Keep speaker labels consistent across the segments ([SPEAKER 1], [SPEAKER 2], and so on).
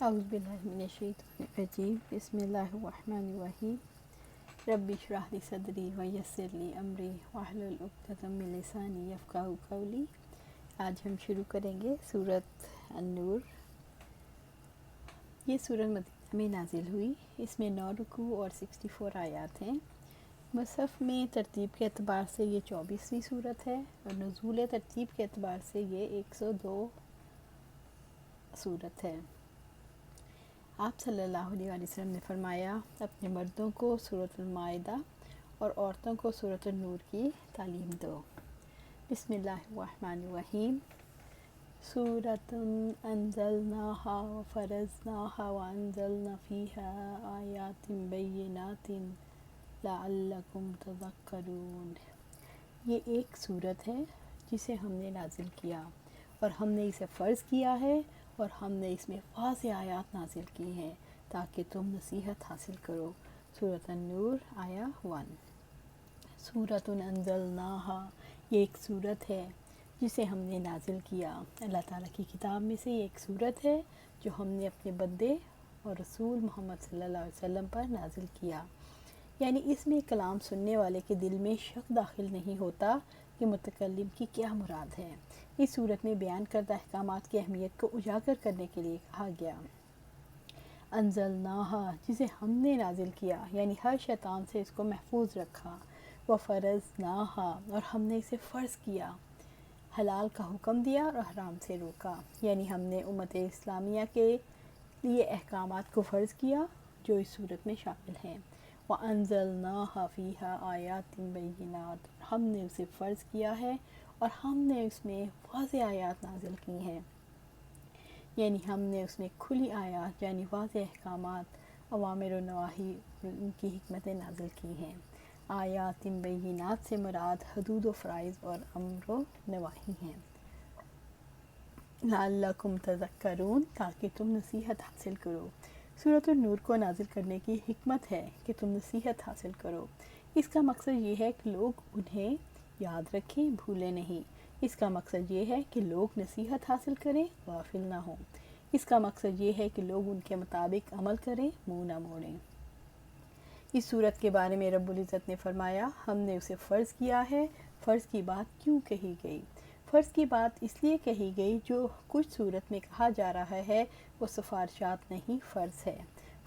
[SPEAKER 1] اعوذ باللہ من الشیطان الرجیم بسم اللہ الرحمن الرحیم رب اشرح لی صدری ویسر لی امری واحلل عقدۃ من لسانی یفقہوا قولی۔ آج ہم شروع کریں گے سورۃ النور۔ یہ سورۃ مدینہ میں نازل ہوئی، اس میں 9 رکوع اور 64 آیات ہیں۔ مصحف میں ترتیب کے اعتبار سے یہ 24ویں سورت ہے اور نزول ترتیب کے اعتبار سے یہ 102 سورت ہے۔ آپ صلی اللہ علیہ وسلم نے فرمایا، اپنے مردوں کو سورۃ المائدہ اور عورتوں کو سورۃ النور کی تعلیم دو۔ بسم اللہ الرحمن الرحیم۔ سورۃ انزلناہا وفرضناہا وانزلنا فیہا آیات بینات لعلکم تذکرون۔ یہ ایک سورت ہے جسے ہم نے نازل کیا اور ہم نے اسے فرض کیا ہے اور ہم نے اس میں واضح آیات نازل کی ہیں تاکہ تم نصیحت حاصل کرو۔ سورۃ النور آیا 1۔ سورۃ انزلناہا، یہ ایک سورت ہے جسے ہم نے نازل کیا۔ اللہ تعالیٰ کی کتاب میں سے یہ ایک سورت ہے جو ہم نے اپنے بندے اور رسول محمد صلی اللہ علیہ وسلم پر نازل کیا، یعنی اس میں کلام سننے والے کے دل میں شک داخل نہیں ہوتا کہ متکلم کی کیا مراد ہے۔ اس صورت میں بیان کردہ احکامات کی اہمیت کو اجاگر کرنے کے لیے کہا گیا۔ انزلناہا، جسے ہم نے نازل کیا، یعنی ہر شیطان سے اس کو محفوظ رکھا۔ وفرضناہا، اور ہم نے اسے فرض کیا، حلال کا حکم دیا اور حرام سے روکا، یعنی ہم نے امت اسلامیہ کے لیے احکامات کو فرض کیا جو اس صورت میں شامل ہیں۔ وَأَنزَلْنَاهَا فِيهَا آیَاتٍ بَیِّنَاتٍ، ہم نے اسے فرض کیا ہے اور ہم نے اس میں واضح آیات نازل کی ہیں، یعنی ہم نے اس میں کھلی آیات یعنی واضح احکامات، اوامر و نواہی، ان کی حکمتیں نازل کی ہیں۔ آیات بینات سے مراد حدود و فرائض اور امر و نواہی ہیں۔ لعلکم تذکرون، تاکہ تم نصیحت حاصل کرو۔ سورۃ النور کو نازل کرنے کی حکمت ہے کہ تم نصیحت حاصل کرو۔ اس کا مقصد یہ ہے کہ لوگ انہیں یاد رکھیں، بھولیں نہیں۔ اس کا مقصد یہ ہے کہ لوگ نصیحت حاصل کریں، غافل نہ ہوں۔ اس کا مقصد یہ ہے کہ لوگ ان کے مطابق عمل کریں، منہ نہ موڑیں۔ اس صورت کے بارے میں رب العزت نے فرمایا، ہم نے اسے فرض کیا ہے۔ فرض کی بات کیوں کہی گئی؟ فرض کی بات اس لیے کہی گئی جو کچھ صورت میں کہا جا رہا ہے وہ سفارشات نہیں، فرض ہے۔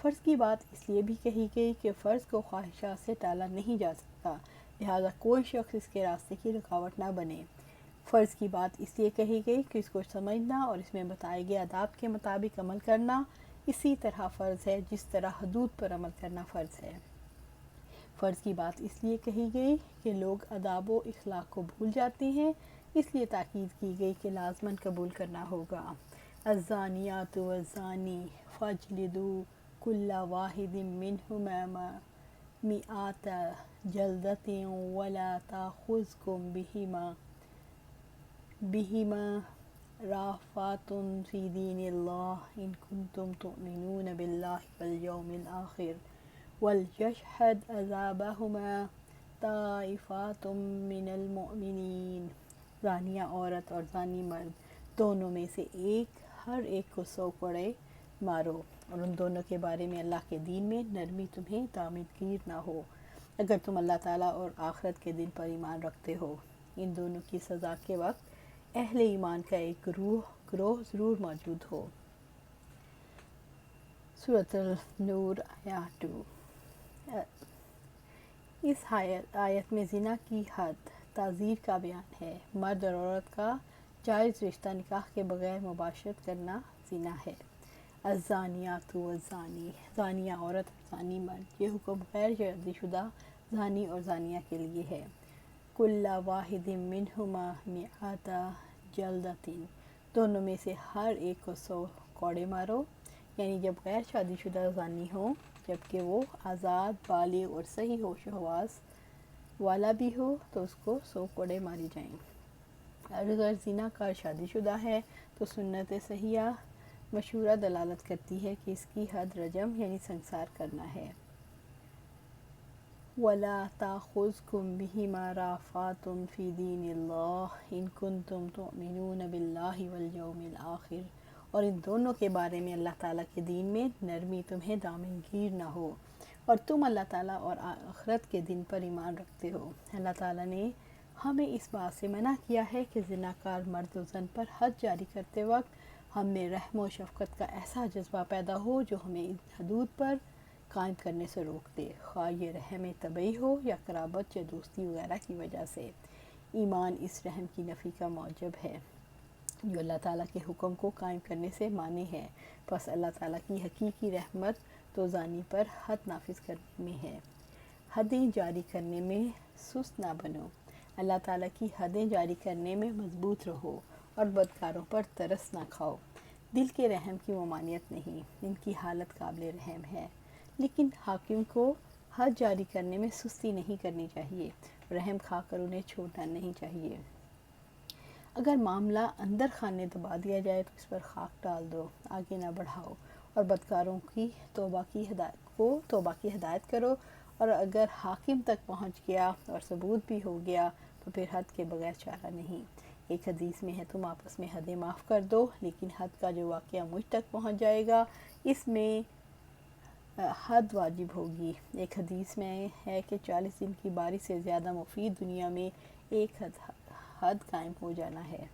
[SPEAKER 1] فرض کی بات اس لیے بھی کہی گئی کہ فرض کو خواہشات سے ٹالا نہیں جا سکتا، لہذا کوئی شخص اس کے راستے کی رکاوٹ نہ بنے۔ فرض کی بات اس لیے کہی گئی کہ اس کو سمجھنا اور اس میں بتائے گئے آداب کے مطابق عمل کرنا اسی طرح فرض ہے جس طرح حدود پر عمل کرنا فرض ہے۔ فرض کی بات اس لیے کہی گئی کہ لوگ آداب و اخلاق کو بھول جاتے ہیں، اس لیے تاکید کی گئی کہ لازماً قبول کرنا ہوگا۔ الزانیات والزانی فاجلدوا کل واحد منہما مئۃ جلدۃ ولا تأخذکم بہما رأفۃ فی دین اللہ ان کنتم تؤمنون باللہ والیوم الآخر ولیشہد عذابہما طائفۃ من المؤمنین۔ زانیہ عورت اور زانی مرد دونوں میں سے ہر ایک کو 100 کوڑے مارو، اور ان دونوں کے بارے میں اللہ کے دین میں نرمی تمہیں تامدگیر نہ ہو اگر تم اللہ تعالیٰ اور آخرت کے دن پر ایمان رکھتے ہو۔ ان دونوں کی سزا کے وقت اہل ایمان کا ایک گروہ ضرور موجود ہو۔ سورۃ النور آیا 2۔ اس آیت میں زنا کی حد تعزیر کا بیان ہے۔ مرد اور عورت کا جائز رشتہ نکاح کے بغیر مباشرت کرنا زنا ہے۔ الزانیات والزانی، زانیہ عورت اور زانی مرد، یہ حکم غیر شادی شدہ زانی اور زانیہ کے لیے ہے۔ کل واحد منہما مئۃ جلدۃ، دونوں میں سے ہر ایک کو 100 کوڑے مارو، یعنی جب غیر شادی شدہ زانی ہو جبکہ وہ آزاد، بالغ اور صحیح ہوش و حواس والا بھی ہو تو اس کو 100 کوڑے ماری جائیں۔ اگر زنا کار شادی شدہ ہے تو سنت صحیحہ مشہورہ دلالت کرتی ہے کہ اس کی حد رجم یعنی سنسار کرنا ہے۔ وَلَا تَأْخُذْكُمْ بِهِمَا رَأْفَةٌ فِي دِينِ اللَّهِ إِن كُنتُمْ تُؤْمِنُونَ بِاللَّهِ وَالْيَوْمِ الْآخِرِ، اور ان دونوں کے بارے میں اللہ تعالیٰ کے دین میں نرمی تمہیں دامنگیر نہ ہو، اور تم اللہ تعالیٰ اور آخرت کے دن پر ایمان رکھتے ہو۔ اللہ تعالیٰ نے ہمیں اس بات سے منع کیا ہے کہ زناکار مرد و زن پر حد جاری کرتے وقت ہم میں رحم و شفقت کا ایسا جذبہ پیدا ہو جو ہمیں ان حدود پر قائم کرنے سے روک دے، خواہ یہ رحم طبعی ہو یا قرابت یا دوستی وغیرہ کی وجہ سے۔ ایمان اس رحم کی نفی کا موجب ہے جو اللہ تعالیٰ کے حکم کو قائم کرنے سے مانے ہے، پس اللہ تعالیٰ کی حقیقی رحمت تو زانی پر حد نافذ کرنے میں ہے۔ حدیں جاری کرنے میں سست نہ بنو، اللہ تعالیٰ کی حدیں جاری کرنے میں مضبوط رہو، اور بدکاروں پر ترس نہ کھاؤ۔ دل کے رحم کی ممانعت نہیں، ان کی حالت قابل رحم ہے، لیکن حاکم کو حد جاری کرنے میں سستی نہیں کرنی چاہیے، رحم کھا کر انہیں چھوڑنا نہیں چاہیے۔ اگر معاملہ اندر خانے دبا دیا جائے تو اس پر خاک ڈال دو، آگے نہ بڑھاؤ، اور بدکاروں کی توبہ کی ہدایت کرو، اور اگر حاکم تک پہنچ گیا اور ثبوت بھی ہو گیا تو پھر حد کے بغیر چارہ نہیں۔ ایک حدیث میں ہے تم آپس میں حدیں معاف کر دو، لیکن حد کا جو واقعہ مجھ تک پہنچ جائے گا اس میں حد واجب ہوگی۔ ایک حدیث میں ہے کہ 40 دن کی بارش سے زیادہ مفید دنیا میں ایک حد قائم ہو جانا ہے۔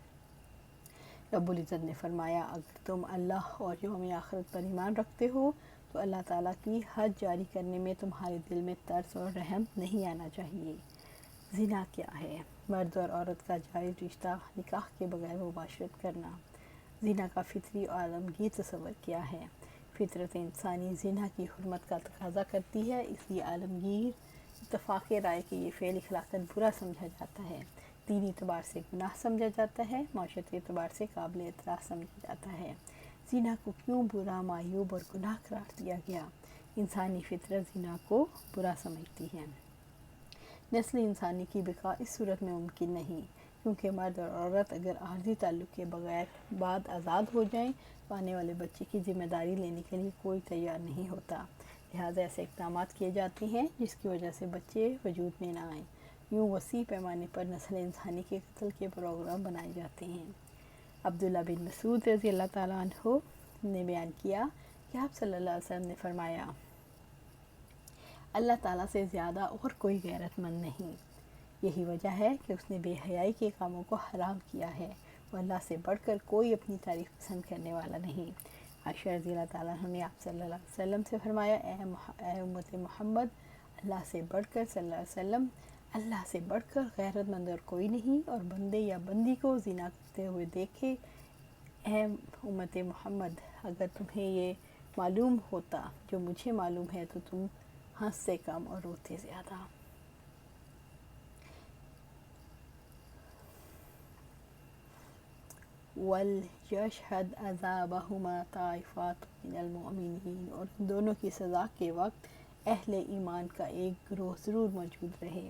[SPEAKER 1] رب العزت نے فرمایا اگر تم اللہ اور یوم آخرت پر ایمان رکھتے ہو تو اللہ تعالیٰ کی حد جاری کرنے میں تمہارے دل میں ترس اور رحم نہیں آنا چاہیے۔ زنا کیا ہے؟ مرد اور عورت کا جائز رشتہ نکاح کے بغیر مباشرت کرنا۔ زنا کا فطری اور عالمگیر تصور کیا ہے؟ فطرت انسانی زنا کی حرمت کا تقاضا کرتی ہے، اس لیے عالمگیر اتفاق رائے کہ یہ فعل اخلاقاً برا سمجھا جاتا ہے، دینی اعتبار سے گناہ سمجھا جاتا ہے، معاشرتی اعتبار سے قابل اعتراض سمجھا جاتا ہے۔ زنا کو کیوں برا، معیوب اور گناہ قرار دیا گیا؟ انسانی فطرت زنا کو برا سمجھتی ہے۔ نسل انسانی کی بقا اس صورت میں ممکن نہیں، کیونکہ مرد اور عورت اگر عارضی تعلق کے بعد آزاد ہو جائیں تو آنے والے بچے کی ذمہ داری لینے کے لیے کوئی تیار نہیں ہوتا، لہٰذا ایسے اقدامات کیے جاتے ہیں جس کی وجہ سے بچے وجود میں نہ آئیں۔ یوں وسیع پیمانے پر نسل انسانی کے قتل کے پروگرام بنائے جاتے ہیں۔ عبداللہ بن مسعود رضی اللہ تعالیٰ عنہ نے بیان کیا کہ آپ صلی اللہ علیہ وسلم نے فرمایا اللہ تعالیٰ سے زیادہ اور کوئی غیرت مند نہیں، یہی وجہ ہے کہ اس نے بے حیائی کے کاموں کو حرام کیا ہے، اور اللہ سے بڑھ کر کوئی اپنی تعریف پسند کرنے والا نہیں۔ عائشہ رضی اللہ تعالیٰ عنہ نے آپ صلی اللہ علیہ وسلم سے فرمایا اے امت محمد، اللہ سے بڑھ کر صلی اللہ علیہ وسلم، اللہ سے بڑھ کر غیرت مند اور کوئی نہیں، اور بندے یا بندی کو زنا کرتے ہوئے دیکھے، اے امت محمد اگر تمہیں یہ معلوم ہوتا جو مجھے معلوم ہے تو تم ہنستے کم اور روتے زیادہ۔ وَلْيَشْهَدْ عَذَابَهُمَا طَائِفَةٌ مِّنَ الْمُؤْمِنِينَ، اور ان دونوں کی سزا کے وقت اہل ایمان کا ایک گروہ ضرور موجود رہے۔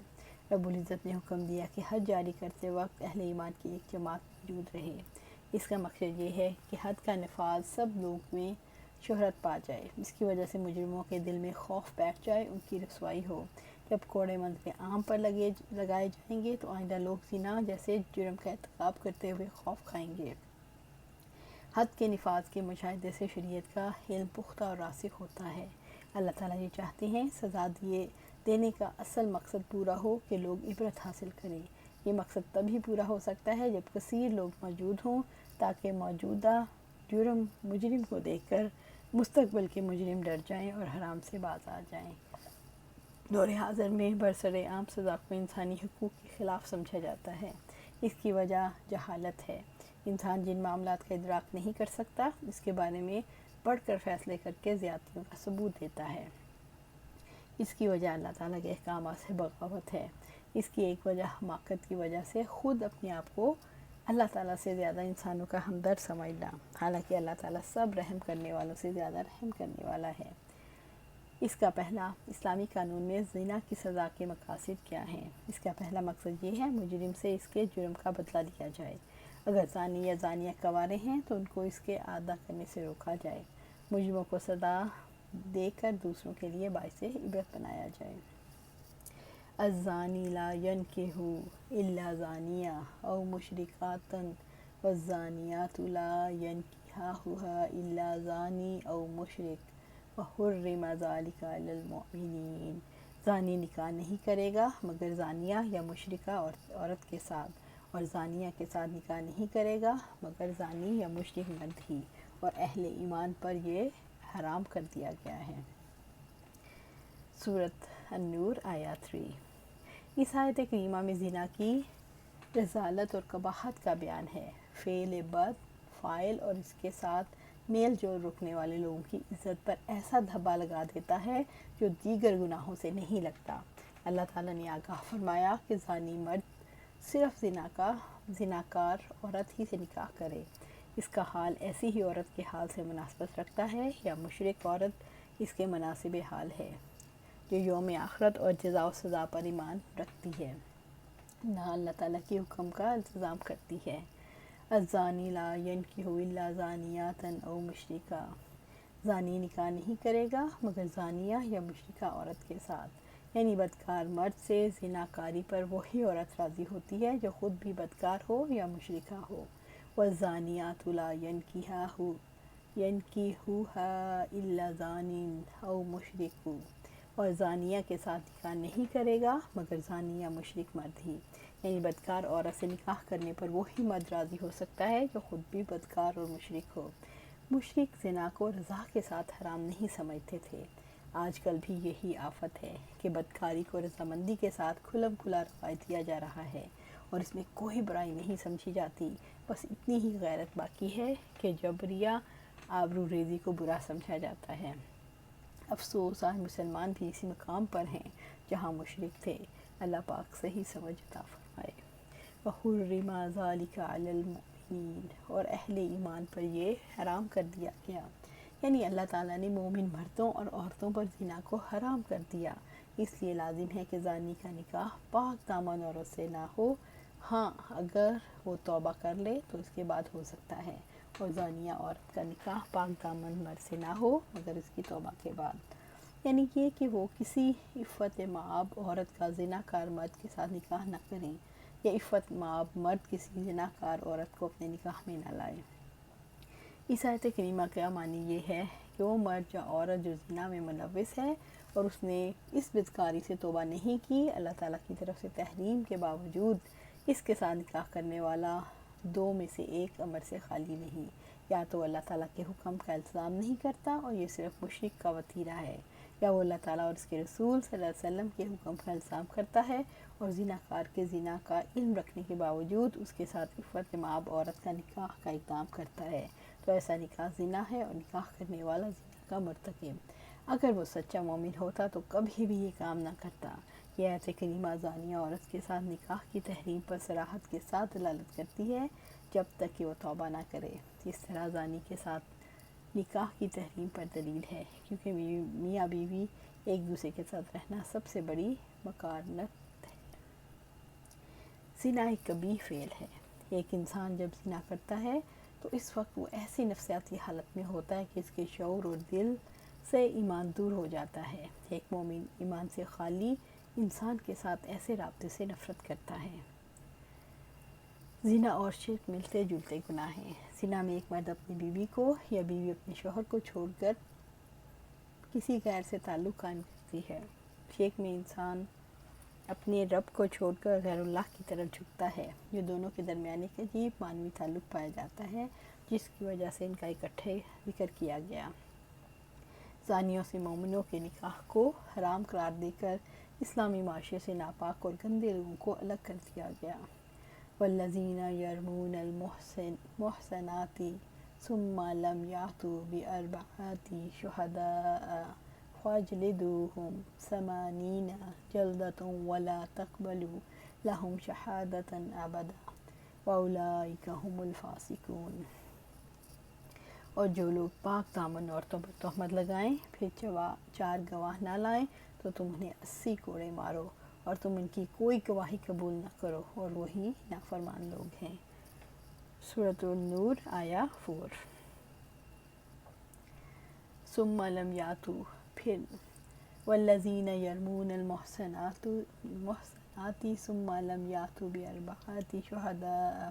[SPEAKER 1] رب العزت نے حکم دیا کہ حد جاری کرتے وقت اہل ایمان کی ایک جماعت موجود رہے۔ اس کا مقصد یہ ہے کہ حد کا نفاذ سب لوگ میں شہرت پا جائے، اس کی وجہ سے مجرموں کے دل میں خوف بیٹھ جائے، ان کی رسوائی ہو۔ جب کوڑے منظر عام پر لگائے جائیں گے تو آئندہ لوگ زنا جیسے جرم کا ارتکاب کرتے ہوئے خوف کھائیں گے۔ حد کے نفاذ کے مشاہدے سے شریعت کا علم پختہ اور راسخ ہوتا ہے۔ اللہ تعالیٰ یہ چاہتے ہیں سزا دینے کا اصل مقصد پورا ہو کہ لوگ عبرت حاصل کریں۔ یہ مقصد تبھی پورا ہو سکتا ہے جب کثیر لوگ موجود ہوں تاکہ موجودہ مجرم کو دیکھ کر مستقبل کے مجرم ڈر جائیں اور حرام سے باز آ جائیں۔ دور حاضر میں برسر عام سزا کو انسانی حقوق کے خلاف سمجھا جاتا ہے۔ اس کی وجہ جہالت ہے۔ انسان جن معاملات کا ادراک نہیں کر سکتا اس کے بارے میں بڑھ کر فیصلے کر کے زیادتیوں کا ثبوت دیتا ہے۔ اس کی وجہ اللہ تعالیٰ کے احکامات سے بغاوت ہے۔ اس کی ایک وجہ حماقت کی وجہ سے خود اپنے آپ کو اللہ تعالیٰ سے زیادہ انسانوں کا ہمدرد سمجھنا، حالانکہ اللہ تعالیٰ سب رحم کرنے والوں سے زیادہ رحم کرنے والا ہے۔ اس کا پہلا، اسلامی قانون میں زنا کی سزا کے مقاصد کیا ہیں؟ اس کا پہلا مقصد یہ ہے مجرم سے اس کے جرم کا بدلہ لیا جائے۔ اگر زانی یا زانیہ کنوارے ہیں تو ان کو اس کے ادا کرنے سے روکا جائے، مجرموں کو سزا دے کر دوسروں کے لیے باعث عبرت بنایا جائے۔ الزانی لا ینکح الا زانیہ او مشرکۃ والزانیات لا ینکحن ينكحها إلا زانی او مشرک وحرم ذلك علی المؤمنین، زانی نکاح نہیں کرے گا مگر زانیہ یا مشرکہ عورت کے ساتھ، اور زانیہ کے ساتھ نکاح نہیں کرے گا مگر زانی یا مشرک مرد ہی، اور اہل ایمان پر یہ حرام کر دیا گیا ہے۔ سورۃ النور آیہ 3۔ اس آیت کریمہ میں زنا کی رذالت اور قباحت کا بیان ہے۔ فعل بد فاعل اور اس کے ساتھ میل جول رکھنے والے لوگوں کی عزت پر ایسا دھبا لگا دیتا ہے جو دیگر گناہوں سے نہیں لگتا۔ اللہ تعالیٰ نے آگاہ فرمایا کہ زانی مرد صرف زناکار عورت ہی سے نکاح کرے، اس کا حال ایسی ہی عورت کے حال سے مناسبت رکھتا ہے یا مشرک عورت اس کے مناسب حال ہے جو یوم آخرت اور جزا و سزا پر ایمان رکھتی ہے، نہ اللہ تعالیٰ کے حکم کا التزام کرتی ہے۔ الزانی لا ینکح الا زانیۃ او مشرکہ، زانی نکاح نہیں کرے گا مگر زانیہ یا مشرکہ عورت کے ساتھ، یعنی بدکار مرد سے زنا کاری پر وہی عورت راضی ہوتی ہے جو خود بھی بدکار ہو یا مشرکہ ہو۔ والزانیات لا ینکحوها الا زان او مشرک، اور زانیہ کے ساتھ نکاح نہیں کرے گا مگر زانی یا مشرک مرد ہی، یعنی بدکار عورت سے نکاح کرنے پر وہی مرد راضی ہو سکتا ہے جو خود بھی بدکار اور مشرک ہو۔ مشرک زنا کو رضا کے ساتھ حرام نہیں سمجھتے تھے۔ آج کل بھی یہی آفت ہے کہ بدکاری کو رضامندی کے ساتھ کھلم کھلا روایت کیا جا رہا ہے اور اس میں کوئی برائی نہیں سمجھی جاتی، بس اتنی ہی غیرت باقی ہے کہ جبریہ آبرو ریزی کو برا سمجھا جاتا ہے۔ افسوس آج مسلمان بھی اسی مقام پر ہیں جہاں مشرک تھے۔ اللہ پاک صحیح سمجھ عطا فرمائے۔ وحرم ذلک علی المؤمنین، اور اہل ایمان پر یہ حرام کر دیا گیا، یعنی اللہ تعالیٰ نے مومن مردوں اور عورتوں پر زنا کو حرام کر دیا، اس لیے لازم ہے کہ زانی کا نکاح پاک دامن عورت سے نہ ہو، ہاں اگر وہ توبہ کر لے تو اس کے بعد ہو سکتا ہے، اور زانیہ عورت کا نکاح پاک دامن مرد سے نہ ہو مگر اس کی توبہ کے بعد، یعنی یہ کہ وہ کسی عفت مآب عورت کا زنا کار مرد کے ساتھ نکاح نہ کریں، یا عفت مآب مرد کسی زنا کار عورت کو اپنے نکاح میں نہ لائے۔ اس آیت کریمہ کا معنی یہ ہے کہ وہ مرد یا عورت جو زنا میں ملوث ہے اور اس نے اس بدکاری سے توبہ نہیں کی، اللہ تعالیٰ کی طرف سے تحریم کے باوجود اس کے ساتھ نکاح کرنے والا دو میں سے ایک امر سے خالی نہیں، یا تو اللہ تعالیٰ کے حکم کا التزام نہیں کرتا اور یہ صرف مشرک کا وتیرہ ہے، یا وہ اللہ تعالیٰ اور اس کے رسول صلی اللہ علیہ وسلم کے حکم کا التزام کرتا ہے اور زنا کار کے زنا کا علم رکھنے کے باوجود اس کے ساتھ عفت مآب عورت کا نکاح کا اقدام کرتا ہے، تو ایسا نکاح زنا ہے اور نکاح کرنے والا زنا کا مرتکب۔ اگر وہ سچا مومن ہوتا تو کبھی بھی یہ کام نہ کرتا۔ یہ آیت کریمہ زانیہ عورت کے ساتھ نکاح کی تحریم پر صراحت کے ساتھ دلالت کرتی ہے جب تک کہ وہ توبہ نہ کرے۔ اس طرح زانی کے ساتھ نکاح کی تحریم پر دلیل ہے، کیونکہ میاں بیوی ایک دوسرے کے ساتھ رہنا سب سے بڑی مکارنت ہے۔ زنا ایک قبیح فعل ہے۔ ایک انسان جب زنا کرتا ہے تو اس وقت وہ ایسی نفسیاتی حالت میں ہوتا ہے کہ اس کے شعور اور دل سے ایمان دور ہو جاتا ہے۔ ایک مومن ایمان سے خالی انسان کے ساتھ ایسے رابطے سے نفرت کرتا ہے۔ زنا اور شرک ملتے جلتے گناہ ہیں۔ زنا میں ایک مرد اپنی بیوی کو یا بیوی اپنے شوہر کو چھوڑ کر کسی غیر سے تعلق قائم کرتی ہے۔ شرک میں انسان اپنے رب کو چھوڑ کر غیر اللہ کی طرف جھکتا ہے، جو دونوں کے درمیان ایک عجیب معنوی تعلق پایا جاتا ہے جس کی وجہ سے ان کا اکٹھے ذکر کیا گیا۔ زانیوں سے مومنوں کے نکاح کو حرام قرار دے کر اسلامی معاشرے سے ناپاک اور گندے لوگوں کو الگ کر دیا گیا۔ والذین یرمون المحصنات ثم لم یأتوا بأربعة شہداء فاجلدوہم 80 جلدۃ ولا تقبلوا لہم شہادۃ ابدا واولئک هم الفاسقون۔ اور جو لوگ پاک دامن عورتوں پر تہمت لگائیں پھر 4 گواہ نہ لائیں تو تم انہیں 80 کوڑے مارو، اور تم ان کی کوئی گواہی قبول نہ کرو، اور وہی نافرمان لوگ ہیں۔ سورۃ النور آیہ 4۔ ثم لم یاتوا، پھر والذین یرمون المحصنات ثم لم یاتوا بأربعة شہداء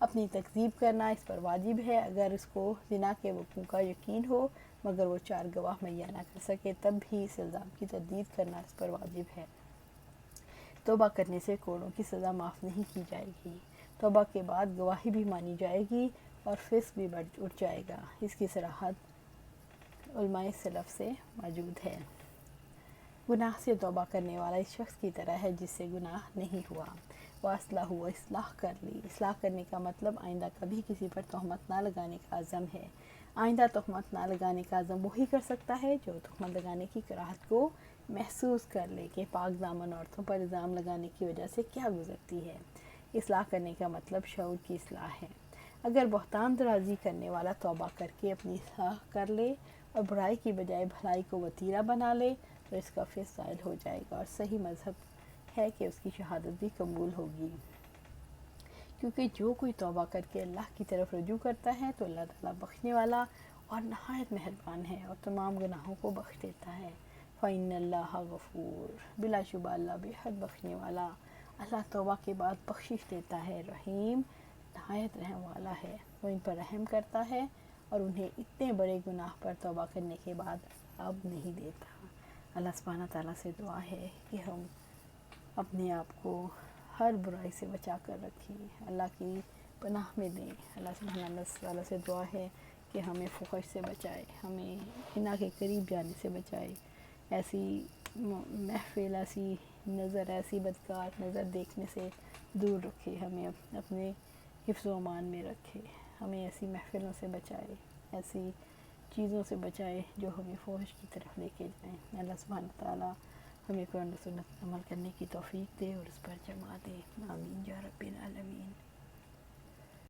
[SPEAKER 1] اپنی تکذیب کرنا اس پر واجب ہے اگر اس کو زنا کے وقوع کا یقین ہو، مگر وہ 4 گواہ مہیا نہ کر سکے تب بھی اس الزام کی تردید کرنا اس پر واجب ہے۔ توبہ کرنے سے کوڑوں کی سزا معاف نہیں کی جائے گی۔ توبہ کے بعد گواہی بھی مانی جائے گی اور فسق بھی اٹھ جائے گا۔ اس کی صراحت علماء سلف سے موجود ہے۔ گناہ سے توبہ کرنے والا اس شخص کی طرح ہے جس سے گناہ نہیں ہوا۔ وَأَصْلَحُ اصلاح کر لی۔ اصلاح کرنے کا مطلب آئندہ کبھی کسی پر تہمت نہ لگانے کا عزم ہے۔ آئندہ تہمت نہ لگانے کا عزم وہی کر سکتا ہے جو تہمت لگانے کی کراہت کو محسوس کر لے کہ پاک دامن عورتوں پر الزام لگانے کی وجہ سے کیا گزرتی ہے۔ اصلاح کرنے کا مطلب شعور کی اصلاح ہے۔ اگر بہتان درازی کرنے والا توبہ کر کے اپنی اصلاح کر لے اور برائی کی بجائے بھلائی کو وتیرہ بنا لے تو اس کا فسق زائل ہو جائے گا اور صحیح مذہب ہے کہ اس کی شہادت بھی قبول ہوگی، کیونکہ جو کوئی توبہ کر کے اللہ کی طرف رجوع کرتا ہے تو اللہ تعالیٰ بخشنے والا اور نہایت مہربان ہے اور تمام گناہوں کو بخش دیتا ہے۔ فَإِنَّ اللَّهَ غَفُورٌ، بلا شبہ اللہ بے حد بخشنے والا، اللہ توبہ کے بعد بخشش دیتا ہے، رحیم نہایت رحم والا ہے، وہ ان پر رحم کرتا ہے اور انہیں اتنے بڑے گناہ پر توبہ کرنے کے بعد اب نہیں دیتا۔ اللہ سبحانہ تعالیٰ سے دعا ہے کہ ہم اپنے آپ کو ہر برائی سے بچا کر رکھیں، اللہ کی پناہ میں دیں۔ اللہ سبحانہ تعالیٰ سے دعا ہے کہ ہمیں فحش سے بچائے، ہمیں زنا کے قریب جانے سے بچائے، ایسی محفل، ایسی نظر، ایسی بدکار نظر دیکھنے سے دور رکھے، ہمیں اپنے حفظ و امان میں رکھے، ہمیں ایسی محفلوں سے بچائے، ایسی چیزوں سے بچائے جو ہمیں فحش کی طرف لے کے جائیں۔ اللہ سبحانہ تعالیٰ ہمیں قرآن و سنت پر عمل کرنے کی توفیق دے اور اس پر جمع دے۔ آمین یا رب العالمین۔